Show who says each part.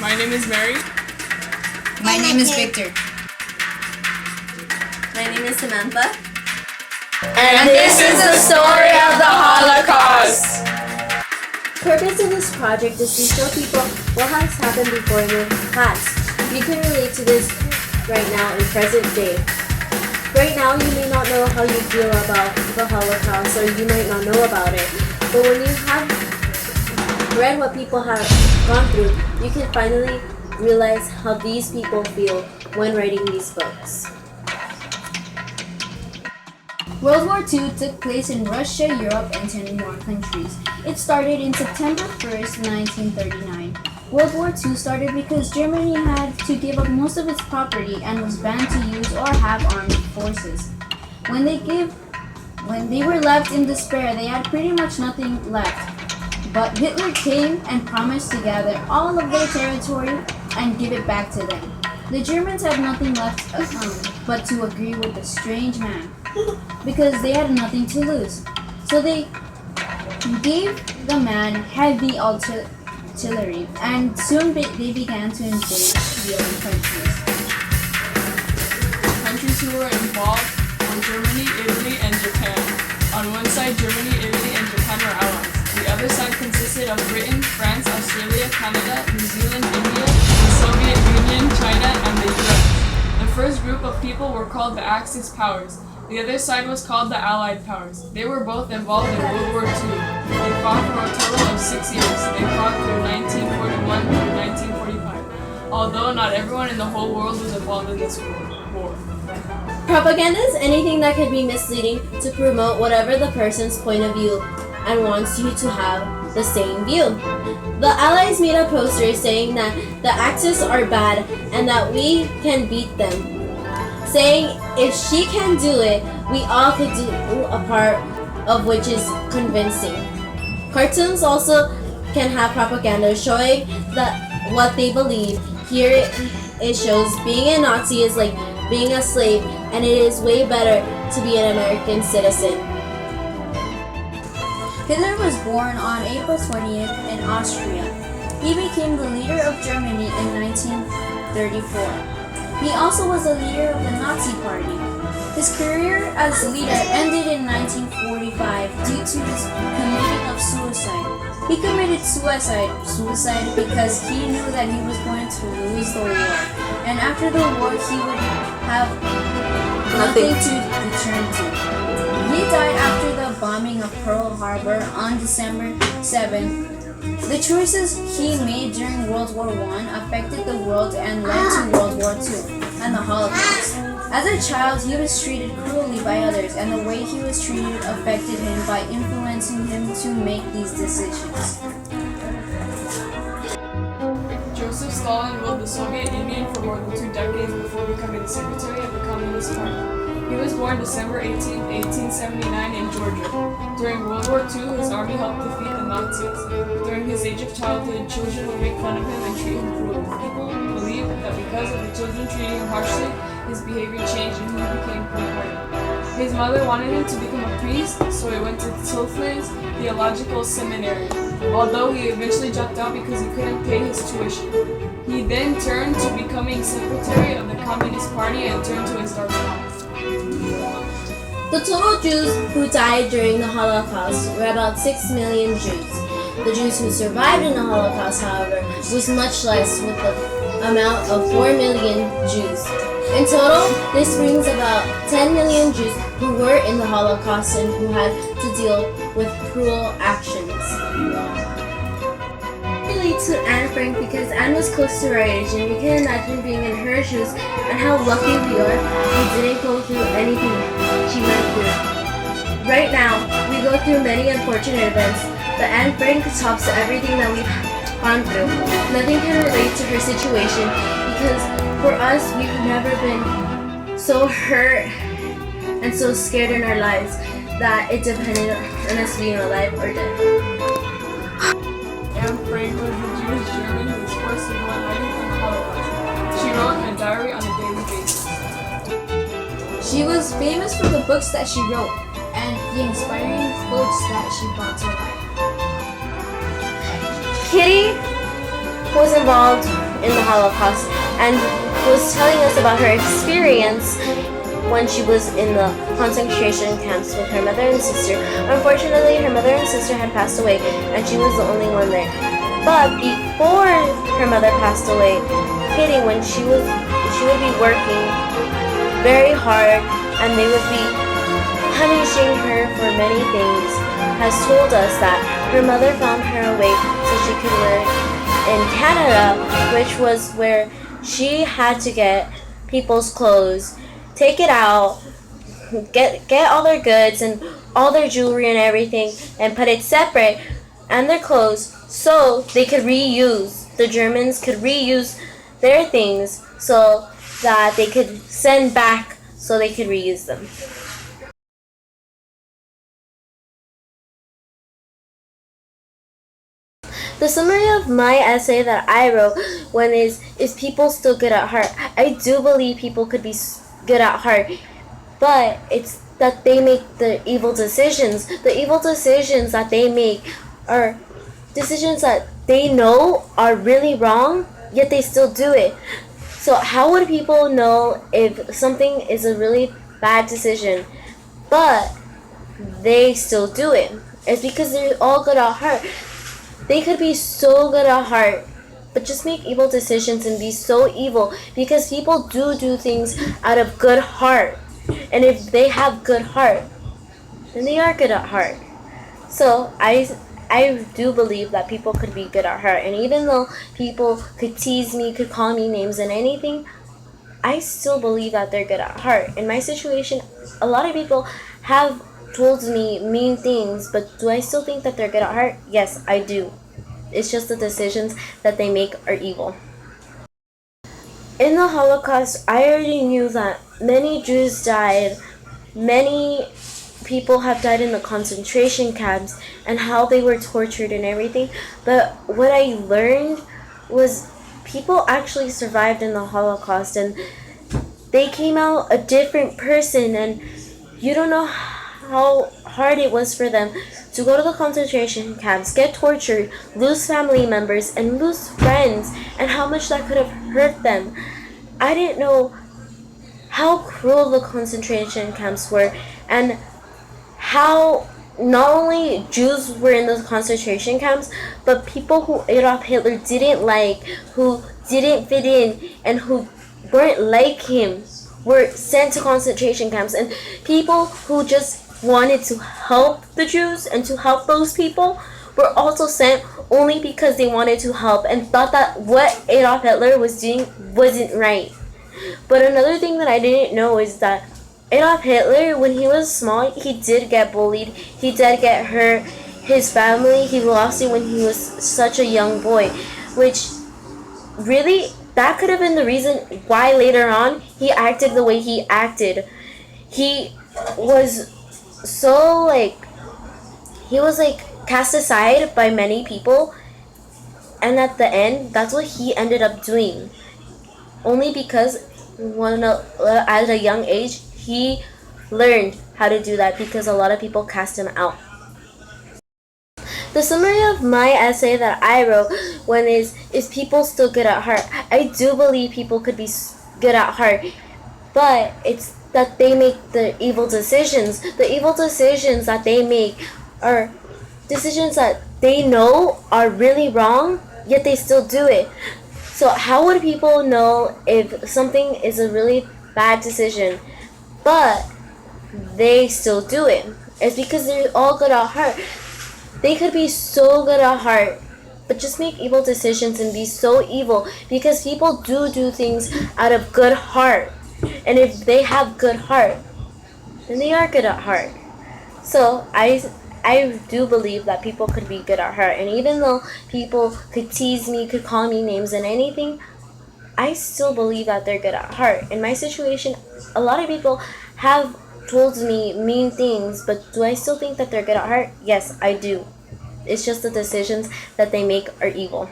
Speaker 1: My name is Mary.
Speaker 2: My name is Victor.
Speaker 3: My name is Samantha.
Speaker 1: And this is the story of the Holocaust.
Speaker 3: The purpose of this project is to show people what has happened before in the past. You can relate to this right now in present day. Right now, you may not know how you feel about the Holocaust, or you might not know about it. But when you have read what people have gone through, you can finally realize how these people feel when writing these books.
Speaker 2: World War II took place in Russia, Europe, and 10 more countries. It started in September 1st, 1939. World War II started because Germany had to give up most of its property and was banned to use or have armed forces. When they were left in despair, they had pretty much nothing left. But Hitler came and promised to gather all of their territory and give it back to them. The Germans had nothing left but to agree with the strange man, because they had nothing to lose. So they gave the man heavy artillery, and soon they began to invade the other countries.
Speaker 1: Countries who were involved were Germany, Italy, and Japan. On one side, Germany, Italy, and Japan were allies. The other side consisted of Britain, France, Australia, Canada, New Zealand, India, the Soviet Union, China, and the US. The first group of people were called the Axis powers. The other side was called the Allied powers. They were both involved in World War II. They fought for a total of 6 years. They fought through 1941 through 1945. Although not everyone in the whole world was involved in this war.
Speaker 3: Propaganda is anything that can be misleading to promote whatever the person's point of view and wants you to have the same view. The Allies made a poster saying that the Axis are bad and that we can beat them, saying if she can do it, we all could do a part of which is convincing. Cartoons also can have propaganda showing that what they believe. Here it shows being a Nazi is like being a slave, and it is way better to be an American citizen.
Speaker 2: Hitler was born on April 20th in Austria. He became the leader of Germany in 1934. He also was the leader of the Nazi Party. His career as leader ended in 1945 due to his committing of suicide. He committed suicide because he knew that he was going to lose the war. And after the war, he would have nothing to return to. He died after the bombing of Pearl Harbor on December 7th. The choices he made during World War I affected the world and led to World War II and the Holocaust. As a child, he was treated cruelly by others, and the way he was treated affected him by influencing him to make these decisions.
Speaker 1: Joseph Stalin ruled the Soviet Union for more than 2 decades before becoming the secretary of the Communist Party. He was born December 18, 1879 in Georgia. During World War II, his army helped defeat the Nazis. During his age of childhood, children would make fun of him and treat him cruelly. People believed that because of the children treating him harshly, his behavior changed and he became cold-hearted. His mother wanted him to become a priest, so he went to Tiflis Theological Seminary, although he eventually dropped out because he couldn't pay his tuition. He then turned to becoming secretary of the Communist Party and turned to his dark path.
Speaker 3: The total Jews who died during the Holocaust were about 6 million Jews. The Jews who survived in the Holocaust, however, was much less, with the amount of 4 million Jews. In total, this brings about 10 million Jews who were in the Holocaust and who had to deal with cruel actions. I relate to Anne Frank because Anne was close to our age, and we can imagine being in her shoes and how lucky we are we didn't go through anything she went through. Right now, we go through many unfortunate events, but Anne Frank tops everything that we've gone through. Nothing can relate to her situation because for us, we've never been so hurt and so scared in our lives that it depended on us being alive or dead.
Speaker 1: Anne Frank was a Jewish German who was forced to go on hiding from the Holocaust. She wrote in a diary on a daily basis.
Speaker 2: She was famous for the books that she wrote and the inspiring quotes that she brought to life.
Speaker 3: Kitty was involved in the Holocaust and was telling us about her experience when she was in the concentration camps with her mother and sister. Unfortunately, her mother and sister had passed away and she was the only one there. But before her mother passed away, Kitty, when she would be working very hard and they would be punishing her for many things, has told us that her mother found her a way so she could work in Canada, which was where she had to get people's clothes, take it out, get all their goods and all their jewelry and everything and put it separate, and their clothes, so they could reuse, the Germans could reuse their things so that they could send back so they could reuse them. The summary of my essay that I wrote when is people still good at heart? I do believe people could be good at heart, but it's that they make the evil decisions. The evil decisions that they make are decisions that they know are really wrong, yet they still do it. So how would people know if something is a really bad decision, but they still do it? It's because they're all good at heart. They could be so good at heart, but just make evil decisions and be so evil, because people do things out of good heart. And if they have good heart, then they are good at heart. So I do believe that people could be good at heart. And even though people could tease me, could call me names and anything, I still believe that they're good at heart. In my situation, a lot of people have told me mean things, but do I still think that they're good at heart? Yes, I do. It's just the decisions that they make are evil. In the Holocaust, I already knew that many Jews died, many people have died in the concentration camps, and how they were tortured and everything. But what I learned was people actually survived in the Holocaust, and they came out a different person, and you don't know how hard it was for them to go to the concentration camps, get tortured, lose family members, and lose friends, and how much that could have hurt them. I didn't know how cruel the concentration camps were, and how not only Jews were in the concentration camps, but people who Adolf Hitler didn't like, who didn't fit in, and who weren't like him were sent to concentration camps. And people who just wanted to help the Jews and to help those people were also sent only because they wanted to help and thought that what Adolf Hitler was doing wasn't right. But another thing that I didn't know is that Adolf Hitler, when he was small, he did get bullied. He did get hurt. His family, he lost it when he was such a young boy, which really, that could have been the reason why later on he acted the way he acted. He was so he was cast aside by many people, and at the end, that's what he ended up doing. Only because at a young age, he learned how to do that, because a lot of people cast him out. The summary of my essay that I wrote when is people still good at heart? I do believe people could be good at heart, but it's that they make the evil decisions. The evil decisions that they make are decisions that they know are really wrong, yet they still do it. So how would people know if something is a really bad decision, but they still do it? It's because they're all good at heart. They could be so good at heart, but just make evil decisions and be so evil, because people do things out of good heart. And if they have good heart, then they are good at heart. So I do believe that people could be good at heart. And even though people could tease me, could call me names and anything, I still believe that they're good at heart. In my situation, a lot of people have told me mean things, but do I still think that they're good at heart? Yes, I do. It's just the decisions that they make are evil.